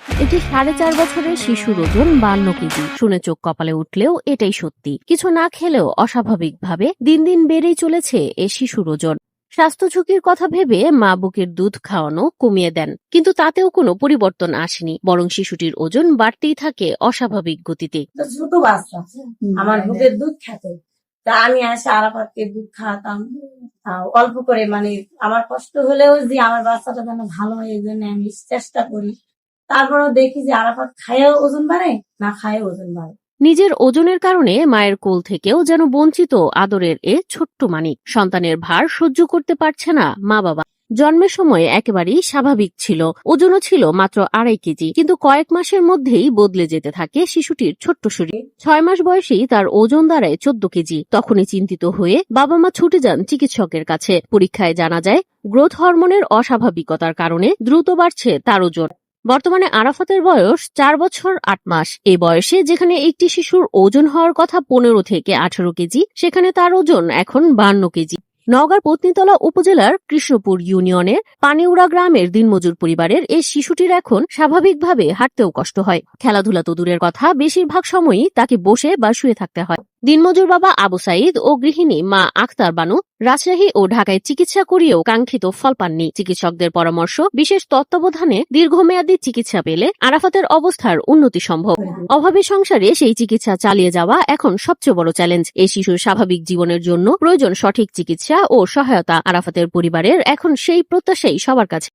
এটি 4.5 বছরের শিশুর ওজন 52 কেজি। শুনে চোখ কপালে উঠলেও এটাই সত্যি। কিছু না খেলেও অস্বাভাবিকভাবে দিন দিন বেড়েই চলেছে এ শিশুর ওজন। স্বাস্থ্য ঝুঁকির কথা ভেবে মা বুকের দুধ খাওয়ানো কমিয়ে দেন, কিন্তু তাতেও কোনো পরিবর্তন আসেনি, বরং শিশুটির ওজন বাড়তেই থাকে অস্বাভাবিক গতিতে। ছোট বাচ্চা আমার বুকের দুধ খেতে, তা আমি এসে আরাফাতকে দুধ খাওয়াতাম অল্প করে, মানে আমার কষ্ট হলেও যে আমার বাচ্চাটা যেন ভালো হয় এই জন্য আমি চেষ্টা করি। তারপরেও দেখি যে আরাফাত খায়েও ওজন বাড়ে, না খায়েও ওজন বাড়ে। নিজের ওজনের কারণে মায়ের কোল থেকেও যেন বঞ্চিত আদরের এ ছোট্ট মানিক। সন্তানের ভার সহ্য করতে পারছে না মা বাবা। জন্মের সময় একেবারেই স্বাভাবিক ছিল, ওজনও ছিল মাত্র 2.5 কেজি, কিন্তু কয়েক মাসের মধ্যেই বদলে যেতে থাকে শিশুটির ছোট্ট শরীর। 6 মাস বয়সেই তার ওজন দাঁড়ায় 14 কেজি। তখনই চিন্তিত হয়ে বাবা মা ছুটে যান চিকিৎসকের কাছে। পরীক্ষায় জানা যায় গ্রোথ হরমোনের অস্বাভাবিকতার কারণে দ্রুত বাড়ছে তার ওজন। বর্তমানে আরাফাতের বয়স 4 বছর 8 মাস। এই বয়সে যেখানে একটি শিশুর ওজন হওয়ার কথা 15 থেকে 18 কেজি, সেখানে তার ওজন এখন 52 কেজি। নওগাঁর পত্নীতলা উপজেলার কৃষ্ণপুর ইউনিয়নের পানিউড়া গ্রামের দিনমজুর পরিবারের এই শিশুটির এখন স্বাভাবিকভাবে হাঁটতেও কষ্ট হয়। খেলাধুলা তো দূরের কথা, বেশিরভাগ সময়ই তাকে বসে বা শুয়ে থাকতে হয়। দিনমজুর বাবা আবু সাইদ ও গৃহিণী মা আক্তার বানু রাজশাহী ও ঢাকায় চিকিৎসা করিয়েও কাঙ্ক্ষিত ফল পাননি। চিকিৎসকদের পরামর্শ, বিশেষ তত্ত্বাবধানে দীর্ঘমেয়াদী চিকিৎসা পেলে আরাফাতের অবস্থার উন্নতি সম্ভব। অভাবী সংসারে সেই চিকিৎসা চালিয়ে যাওয়া এখন সবচেয়ে বড় চ্যালেঞ্জ। এই শিশুর স্বাভাবিক জীবনের জন্য প্রয়োজন সঠিক চিকিৎসা ও সহায়তা। আরাফাতের পরিবারের এখন সেই প্রত্যাশাই সবার কাছে।